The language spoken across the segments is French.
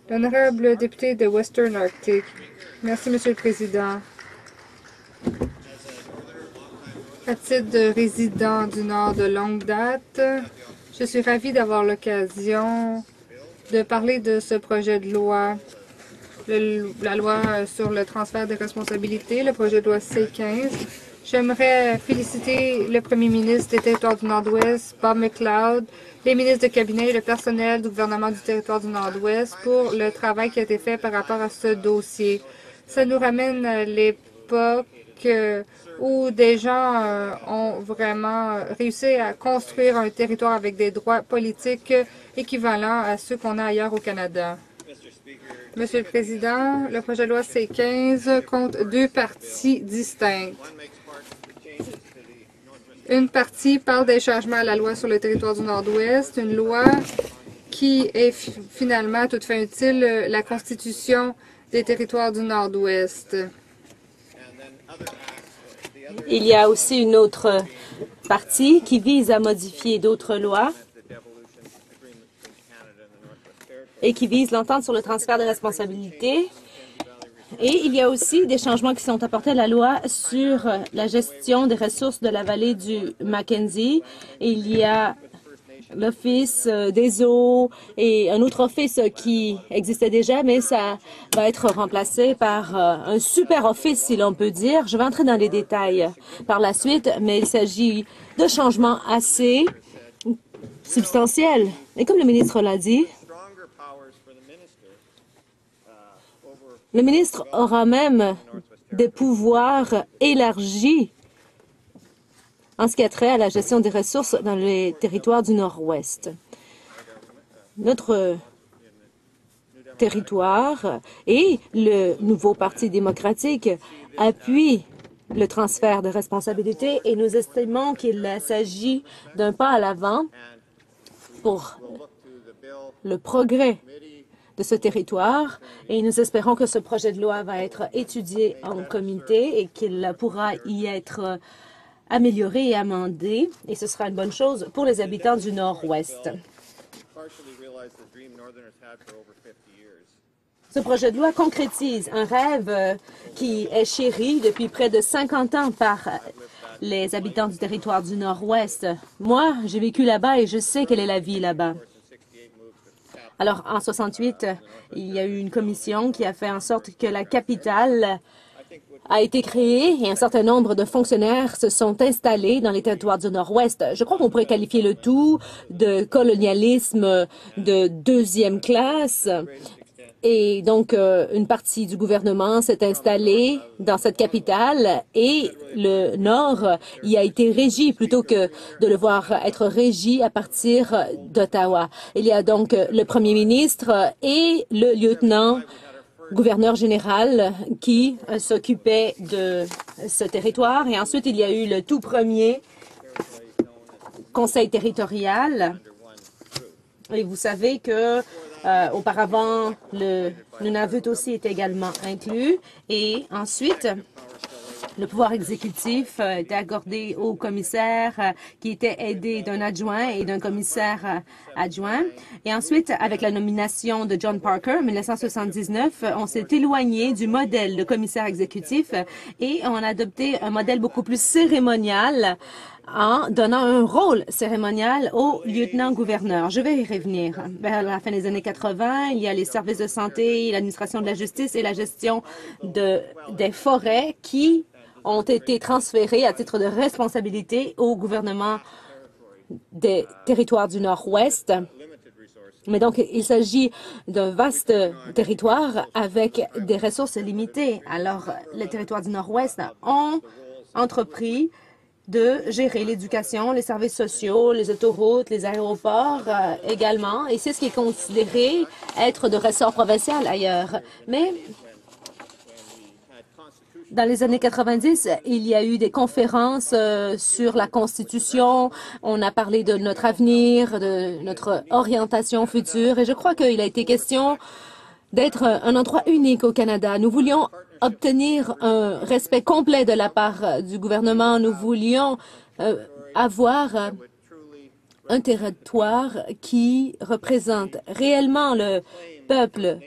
L'honorable député de Western Arctic. Merci, Monsieur le Président. À titre de résident du Nord de longue date, je suis ravi d'avoir l'occasion de parler de ce projet de loi, la loi sur le transfert des responsabilités, le projet de loi C-15. J'aimerais féliciter le premier ministre des Territoires du Nord-Ouest, Bob McLeod, les ministres de cabinet et le personnel du gouvernement du Territoire du Nord-Ouest pour le travail qui a été fait par rapport à ce dossier. Ça nous ramène à l'époque où des gens ont vraiment réussi à construire un territoire avec des droits politiques équivalents à ceux qu'on a ailleurs au Canada. Monsieur le Président, le projet de loi C-15 compte deux parties distinctes. Une partie parle des changements à la loi sur le territoire du Nord-Ouest, une loi qui est finalement à toute fin utile la Constitution des territoires du Nord-Ouest. Il y a aussi une autre partie qui vise à modifier d'autres lois et qui vise l'entente sur le transfert de responsabilités. Et il y a aussi des changements qui sont apportés à la loi sur la gestion des ressources de la vallée du Mackenzie. Il y a l'Office des eaux et un autre office qui existait déjà, mais ça va être remplacé par un super office, si l'on peut dire. Je vais entrer dans les détails par la suite, mais il s'agit de changements assez substantiels. Et comme le ministre l'a dit, le ministre aura même des pouvoirs élargis en ce qui a trait à la gestion des ressources dans les territoires du Nord-Ouest. Notre territoire et le nouveau Parti démocratique appuient le transfert de responsabilités et nous estimons qu'il s'agit d'un pas à l'avant pour le progrès de ce territoire et nous espérons que ce projet de loi va être étudié en comité et qu'il pourra y être amélioré et amendé, et ce sera une bonne chose pour les habitants du Nord-Ouest. Ce projet de loi concrétise un rêve qui est chéri depuis près de 50 ans par les habitants du territoire du Nord-Ouest. Moi, j'ai vécu là-bas et je sais quelle est la vie là-bas. Alors, en 68, il y a eu une commission qui a fait en sorte que la capitale a été créée et un certain nombre de fonctionnaires se sont installés dans les territoires du Nord-Ouest. Je crois qu'on pourrait qualifier le tout de colonialisme de deuxième classe. Et donc, une partie du gouvernement s'est installée dans cette capitale et le Nord y a été régi plutôt que de le voir être régi à partir d'Ottawa. Il y a donc le premier ministre et le lieutenant-gouverneur général qui s'occupait de ce territoire. Et ensuite, il y a eu le tout premier conseil territorial. Et vous savez que auparavant, le Nunavut aussi est également inclus. Et ensuite, le pouvoir exécutif était accordé au commissaire qui était aidé d'un adjoint et d'un commissaire adjoint. Et ensuite, avec la nomination de John Parker en 1979, on s'est éloigné du modèle de commissaire exécutif et on a adopté un modèle beaucoup plus cérémonial en donnant un rôle cérémonial au lieutenant-gouverneur. Je vais y revenir. Vers la fin des années 80, il y a les services de santé, l'administration de la justice et la gestion des forêts qui ont été transférés à titre de responsabilité au gouvernement des territoires du Nord-Ouest. Mais donc, il s'agit d'un vaste territoire avec des ressources limitées. Alors, les territoires du Nord-Ouest ont entrepris de gérer l'éducation, les services sociaux, les autoroutes, les aéroports également. Et c'est ce qui est considéré être de ressort provincial ailleurs. Mais dans les années 90, il y a eu des conférences sur la Constitution. On a parlé de notre avenir, de notre orientation future. Et je crois qu'il a été question d'être un endroit unique au Canada. Nous voulions obtenir un respect complet de la part du gouvernement. Nous voulions avoir un territoire qui représente réellement le peuple,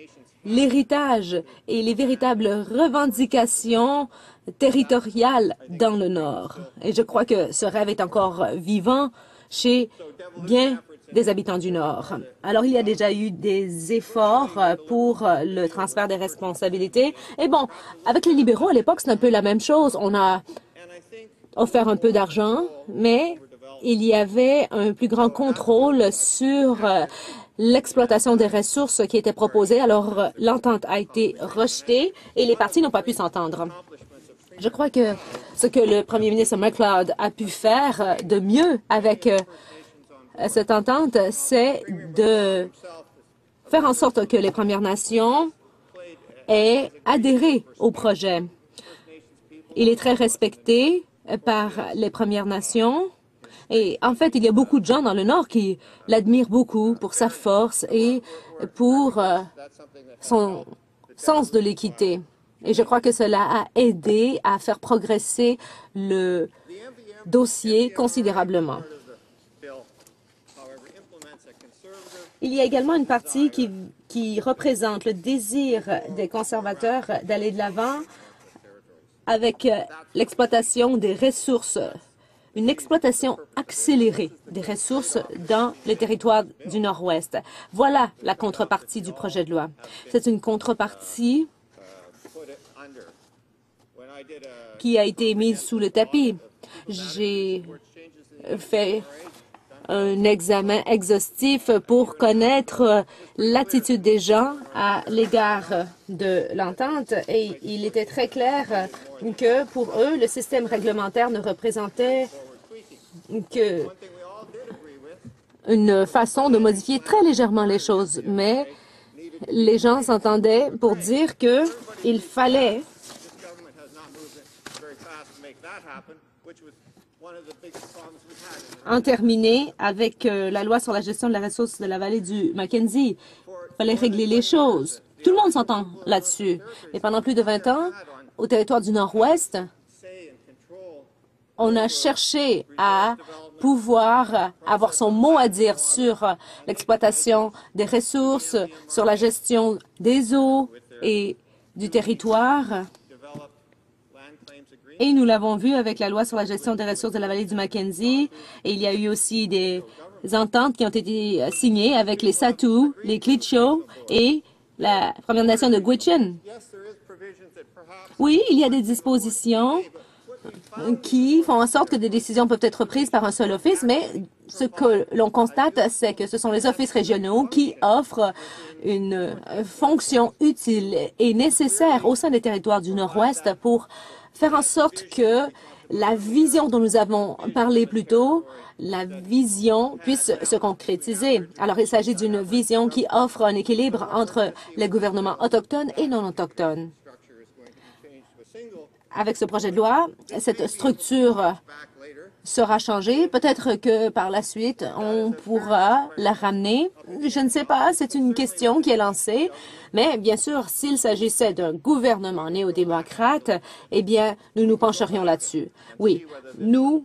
l'héritage et les véritables revendications territoriales dans le Nord. Et je crois que ce rêve est encore vivant chez bien des habitants du Nord. Alors, il y a déjà eu des efforts pour le transfert des responsabilités. Et bon, avec les libéraux, à l'époque, c'est un peu la même chose. On a offert un peu d'argent, mais il y avait un plus grand contrôle sur l'exploitation des ressources qui était proposée. Alors, l'entente a été rejetée et les partis n'ont pas pu s'entendre. Je crois que ce que le premier ministre MacLeod a pu faire de mieux avec cette entente, c'est de faire en sorte que les Premières Nations aient adhéré au projet. Il est très respecté par les Premières Nations. Et en fait, il y a beaucoup de gens dans le Nord qui l'admirent beaucoup pour sa force et pour son sens de l'équité. Et je crois que cela a aidé à faire progresser le dossier considérablement. Il y a également une partie qui représente le désir des conservateurs d'aller de l'avant avec l'exploitation des ressources, une exploitation accélérée des ressources dans le territoire du Nord-Ouest. Voilà la contrepartie du projet de loi. C'est une contrepartie qui a été mise sous le tapis. J'ai fait un examen exhaustif pour connaître l'attitude des gens à l'égard de l'entente et il était très clair que pour eux, le système réglementaire ne représentait que une façon de modifier très légèrement les choses, mais les gens s'entendaient pour dire qu'il fallait en terminer avec la loi sur la gestion de la ressource de la vallée du Mackenzie. Il fallait régler les choses. Tout le monde s'entend là-dessus. Mais pendant plus de 20 ans, au territoire du Nord-Ouest, on a cherché à pouvoir avoir son mot à dire sur l'exploitation des ressources, sur la gestion des eaux et du territoire. Et nous l'avons vu avec la loi sur la gestion des ressources de la vallée du Mackenzie. Et il y a eu aussi des ententes qui ont été signées avec les Satou, les Klitschko et la Première Nation de Gwich'in. Oui, il y a des dispositions qui font en sorte que des décisions peuvent être prises par un seul office, mais ce que l'on constate, c'est que ce sont les offices régionaux qui offrent une fonction utile et nécessaire au sein des territoires du Nord-Ouest pour faire en sorte que la vision dont nous avons parlé plus tôt, la vision puisse se concrétiser. Alors, il s'agit d'une vision qui offre un équilibre entre les gouvernements autochtones et non autochtones. Avec ce projet de loi, cette structure sera changée. Peut-être que par la suite, on pourra la ramener. Je ne sais pas, c'est une question qui est lancée. Mais bien sûr, s'il s'agissait d'un gouvernement néo-démocrate, eh bien, nous nous pencherions là-dessus. Oui, nous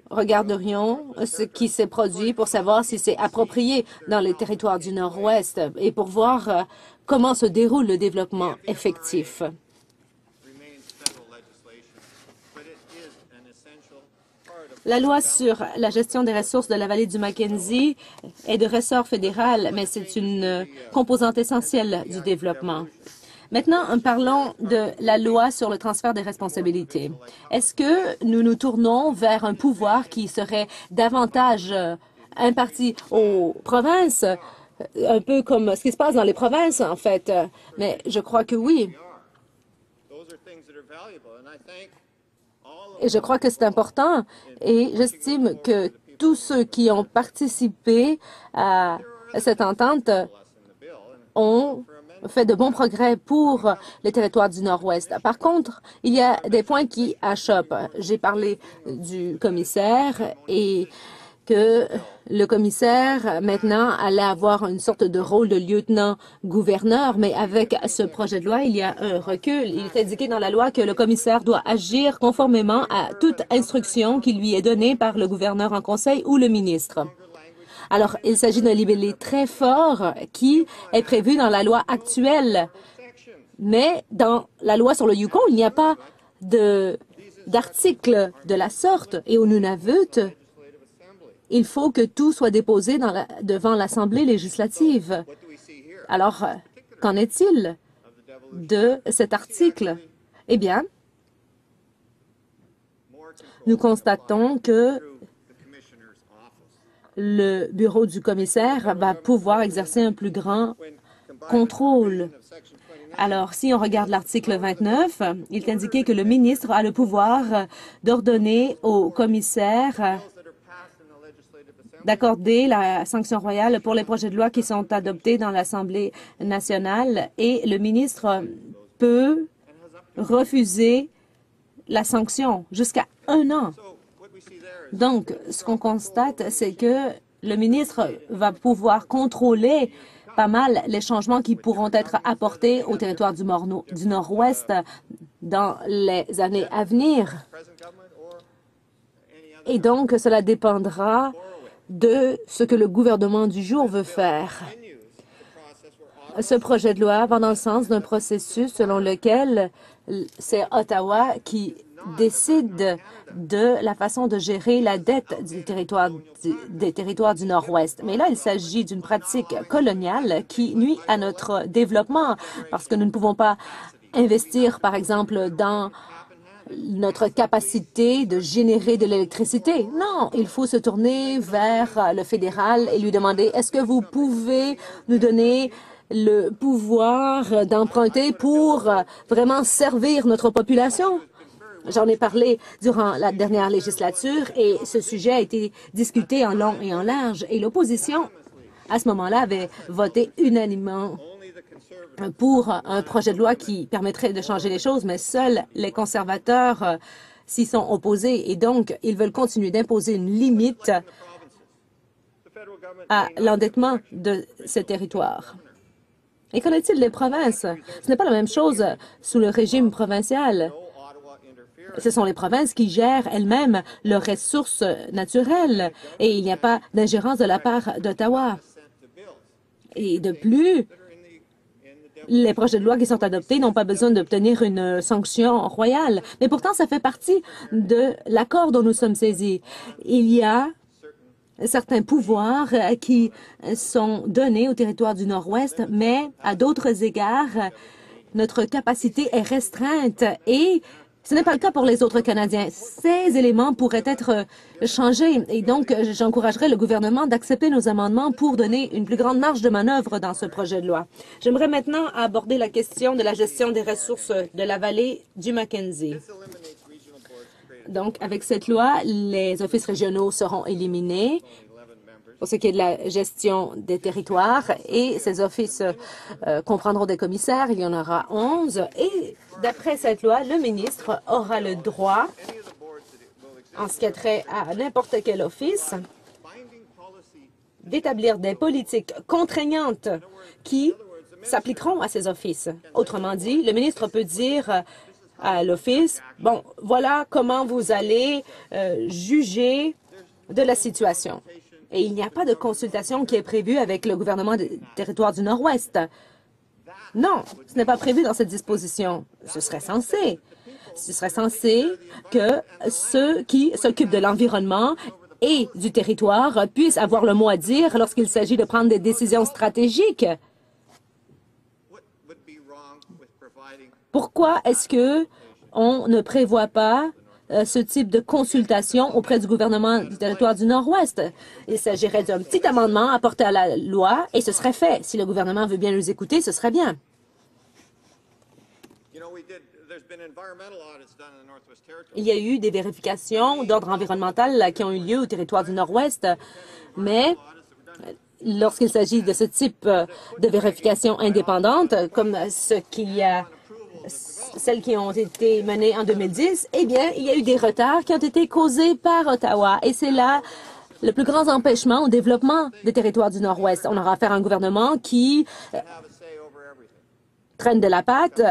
regarderions ce qui s'est produit pour savoir si c'est approprié dans les territoires du Nord-Ouest et pour voir comment se déroule le développement effectif. La loi sur la gestion des ressources de la vallée du Mackenzie est de ressort fédéral, mais c'est une composante essentielle du développement. Maintenant, parlons de la loi sur le transfert des responsabilités. Est-ce que nous nous tournons vers un pouvoir qui serait davantage imparti aux provinces, un peu comme ce qui se passe dans les provinces, en fait? Mais je crois que oui. Et je crois que c'est important et j'estime que tous ceux qui ont participé à cette entente ont fait de bons progrès pour les territoires du Nord-Ouest. Par contre, il y a des points qui achoppent. J'ai parlé du commissaire et que le commissaire, maintenant, allait avoir une sorte de rôle de lieutenant-gouverneur, mais avec ce projet de loi, il y a un recul. Il est indiqué dans la loi que le commissaire doit agir conformément à toute instruction qui lui est donnée par le gouverneur en conseil ou le ministre. Alors, il s'agit d'un libellé très fort qui est prévu dans la loi actuelle. Mais dans la loi sur le Yukon, il n'y a pas d'article de la sorte. Et au Nunavut, il faut que tout soit déposé devant l'Assemblée législative. Alors, qu'en est-il de cet article? Eh bien, nous constatons que le bureau du commissaire va pouvoir exercer un plus grand contrôle. Alors, si on regarde l'article 29, il est indiqué que le ministre a le pouvoir d'ordonner au commissaire d'accorder la sanction royale pour les projets de loi qui sont adoptés dans l'Assemblée nationale et le ministre peut refuser la sanction jusqu'à 1 an. Donc, ce qu'on constate, c'est que le ministre va pouvoir contrôler pas mal les changements qui pourront être apportés au territoire du Nord-Ouest dans les années à venir. Et donc, cela dépendra de ce que le gouvernement du jour veut faire. Ce projet de loi va dans le sens d'un processus selon lequel c'est Ottawa qui décide de la façon de gérer la dette des territoires du Nord-Ouest. Mais là, il s'agit d'une pratique coloniale qui nuit à notre développement parce que nous ne pouvons pas investir, par exemple, dans notre capacité de générer de l'électricité. Non, il faut se tourner vers le fédéral et lui demander, est-ce que vous pouvez nous donner le pouvoir d'emprunter pour vraiment servir notre population? J'en ai parlé durant la dernière législature et ce sujet a été discuté en long et en large. Et l'opposition, à ce moment-là, avait voté unanimement pour un projet de loi qui permettrait de changer les choses, mais seuls les conservateurs s'y sont opposés et donc ils veulent continuer d'imposer une limite à l'endettement de ces territoires. Et qu'en est-il des provinces? Ce n'est pas la même chose sous le régime provincial. Ce sont les provinces qui gèrent elles-mêmes leurs ressources naturelles et il n'y a pas d'ingérence de la part d'Ottawa. Et de plus, les projets de loi qui sont adoptés n'ont pas besoin d'obtenir une sanction royale. Mais pourtant, ça fait partie de l'accord dont nous sommes saisis. Il y a certains pouvoirs qui sont donnés au territoire du Nord-Ouest, mais à d'autres égards, notre capacité est restreinte et ce n'est pas le cas pour les autres Canadiens. Ces éléments pourraient être changés et donc j'encouragerais le gouvernement d'accepter nos amendements pour donner une plus grande marge de manœuvre dans ce projet de loi. J'aimerais maintenant aborder la question de la gestion des ressources de la vallée du Mackenzie. Donc, avec cette loi, les offices régionaux seront éliminés pour ce qui est de la gestion des territoires et ces offices comprendront des commissaires. Il y en aura 11 et d'après cette loi, le ministre aura le droit, en ce qui a trait à n'importe quel office, d'établir des politiques contraignantes qui s'appliqueront à ces offices. Autrement dit, le ministre peut dire à l'office, bon, voilà comment vous allez juger de la situation. Et il n'y a pas de consultation qui est prévue avec le gouvernement du territoire du Nord-Ouest. Non, ce n'est pas prévu dans cette disposition. Ce serait censé. Ce serait censé que ceux qui s'occupent de l'environnement et du territoire puissent avoir le mot à dire lorsqu'il s'agit de prendre des décisions stratégiques. Pourquoi est-ce que on ne prévoit pas ce type de consultation auprès du gouvernement du territoire du Nord-Ouest? Il s'agirait d'un petit amendement apporté à la loi et ce serait fait. Si le gouvernement veut bien nous écouter, ce serait bien. Il y a eu des vérifications d'ordre environnemental qui ont eu lieu au territoire du Nord-Ouest, mais lorsqu'il s'agit de ce type de vérification indépendante, comme celles qui ont été menées en 2010, eh bien, il y a eu des retards qui ont été causés par Ottawa. Et c'est là le plus grand empêchement au développement des territoires du Nord-Ouest. On aura affaire à un gouvernement qui traîne de la patte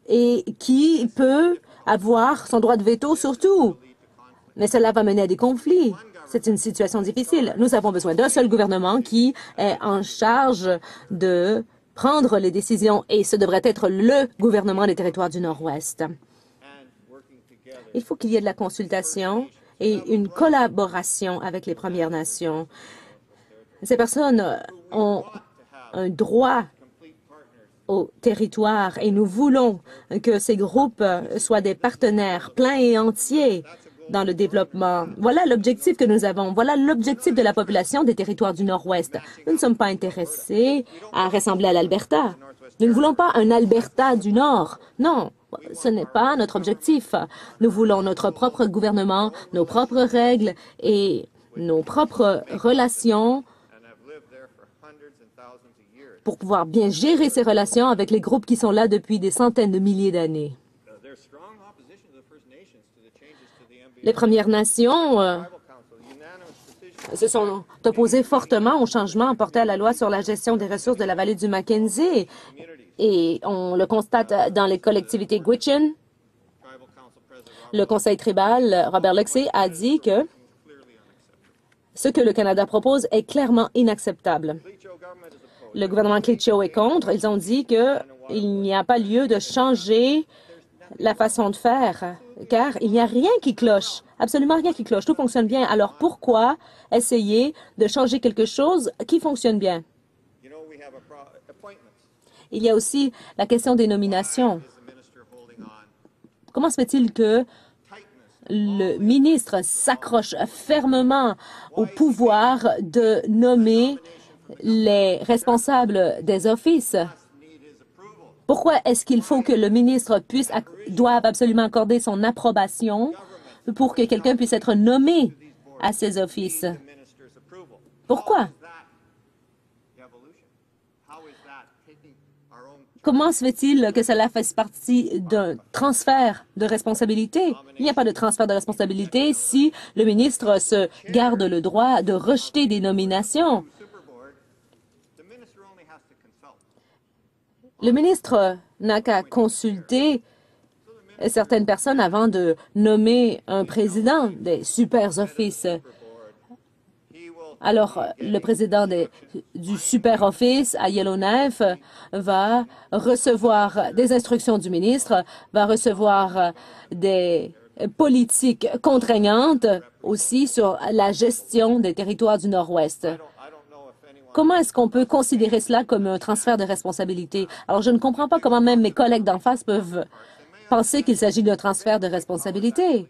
et qui peut avoir son droit de veto sur tout. Mais cela va mener à des conflits. C'est une situation difficile. Nous avons besoin d'un seul gouvernement qui est en charge de prendre les décisions et ce devrait être le gouvernement des territoires du Nord-Ouest. Il faut qu'il y ait de la consultation et une collaboration avec les Premières Nations. Ces personnes ont un droit au territoire et nous voulons que ces groupes soient des partenaires pleins et entiers dans le développement. Voilà l'objectif que nous avons. Voilà l'objectif de la population des territoires du Nord-Ouest. Nous ne sommes pas intéressés à ressembler à l'Alberta. Nous ne voulons pas un Alberta du Nord. Non, ce n'est pas notre objectif. Nous voulons notre propre gouvernement, nos propres règles et nos propres relations pour pouvoir bien gérer ces relations avec les groupes qui sont là depuis des centaines de milliers d'années. Les Premières Nations se sont opposées fortement au changement apporté à la loi sur la gestion des ressources de la vallée du Mackenzie. Et on le constate dans les collectivités Gwich'in. Le conseil tribal, Robert Lexey, a dit que ce que le Canada propose est clairement inacceptable. Le gouvernement Cliccio est contre. Ils ont dit qu'il n'y a pas lieu de changer la façon de faire, car il n'y a rien qui cloche, absolument rien qui cloche. Tout fonctionne bien. Alors pourquoi essayer de changer quelque chose qui fonctionne bien? Il y a aussi la question des nominations. Comment se fait-il que le ministre s'accroche fermement au pouvoir de nommer les responsables des offices? Pourquoi est-ce qu'il faut que le ministre doive absolument accorder son approbation pour que quelqu'un puisse être nommé à ces offices? Pourquoi? Comment se fait-il que cela fasse partie d'un transfert de responsabilité? Il n'y a pas de transfert de responsabilité si le ministre se garde le droit de rejeter des nominations. Le ministre n'a qu'à consulter certaines personnes avant de nommer un président des super offices. Alors, le président du super office à Yellowknife va recevoir des instructions du ministre, va recevoir des politiques contraignantes aussi sur la gestion des territoires du Nord-Ouest. Comment est-ce qu'on peut considérer cela comme un transfert de responsabilité? Alors, je ne comprends pas comment même mes collègues d'en face peuvent penser qu'il s'agit d'un transfert de responsabilité.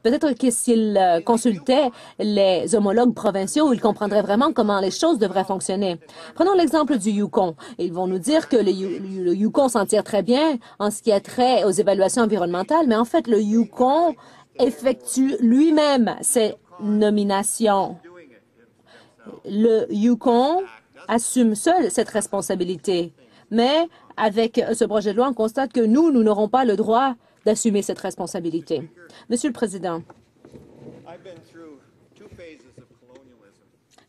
Peut-être que s'ils consultaient les homologues provinciaux, ils comprendraient vraiment comment les choses devraient fonctionner. Prenons l'exemple du Yukon. Ils vont nous dire que le Yukon s'en tire très bien en ce qui a trait aux évaluations environnementales, mais en fait, le Yukon effectue lui-même ses nominations. Le Yukon assume seul cette responsabilité. Mais avec ce projet de loi, on constate que nous n'aurons pas le droit d'assumer cette responsabilité. Monsieur le Président,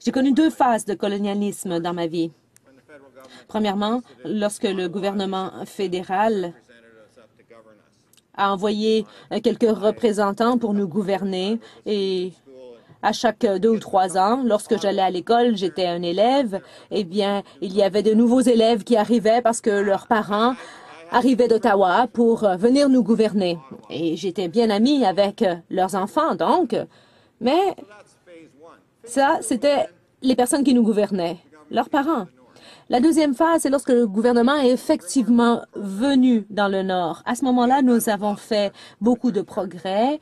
j'ai connu deux phases de colonialisme dans ma vie. Premièrement, lorsque le gouvernement fédéral a envoyé quelques représentants pour nous gouverner et à chaque 2 ou 3 ans, lorsque j'allais à l'école, j'étais un élève, eh bien, il y avait de nouveaux élèves qui arrivaient parce que leurs parents arrivaient d'Ottawa pour venir nous gouverner. Et j'étais bien amie avec leurs enfants, donc. Mais ça, c'était les personnes qui nous gouvernaient, leurs parents. La deuxième phase, c'est lorsque le gouvernement est effectivement venu dans le Nord. À ce moment-là, nous avons fait beaucoup de progrès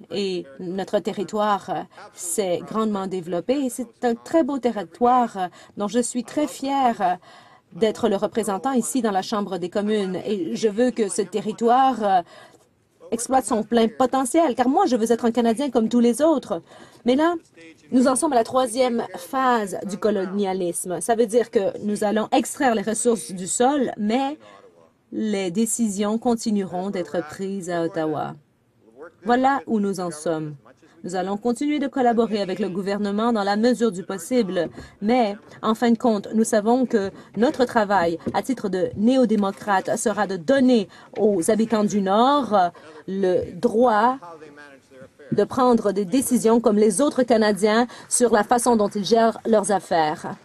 et notre territoire s'est grandement développé. C'est un très beau territoire dont je suis très fière d'être le représentant ici dans la Chambre des communes. Et je veux que ce territoire exploite son plein potentiel, car moi, je veux être un Canadien comme tous les autres. Mais là, nous en sommes à la troisième phase du colonialisme. Ça veut dire que nous allons extraire les ressources du sol, mais les décisions continueront d'être prises à Ottawa. Voilà où nous en sommes. Nous allons continuer de collaborer avec le gouvernement dans la mesure du possible, mais en fin de compte, nous savons que notre travail, à titre de néo-démocrate, sera de donner aux habitants du Nord le droit de prendre des décisions comme les autres Canadiens sur la façon dont ils gèrent leurs affaires.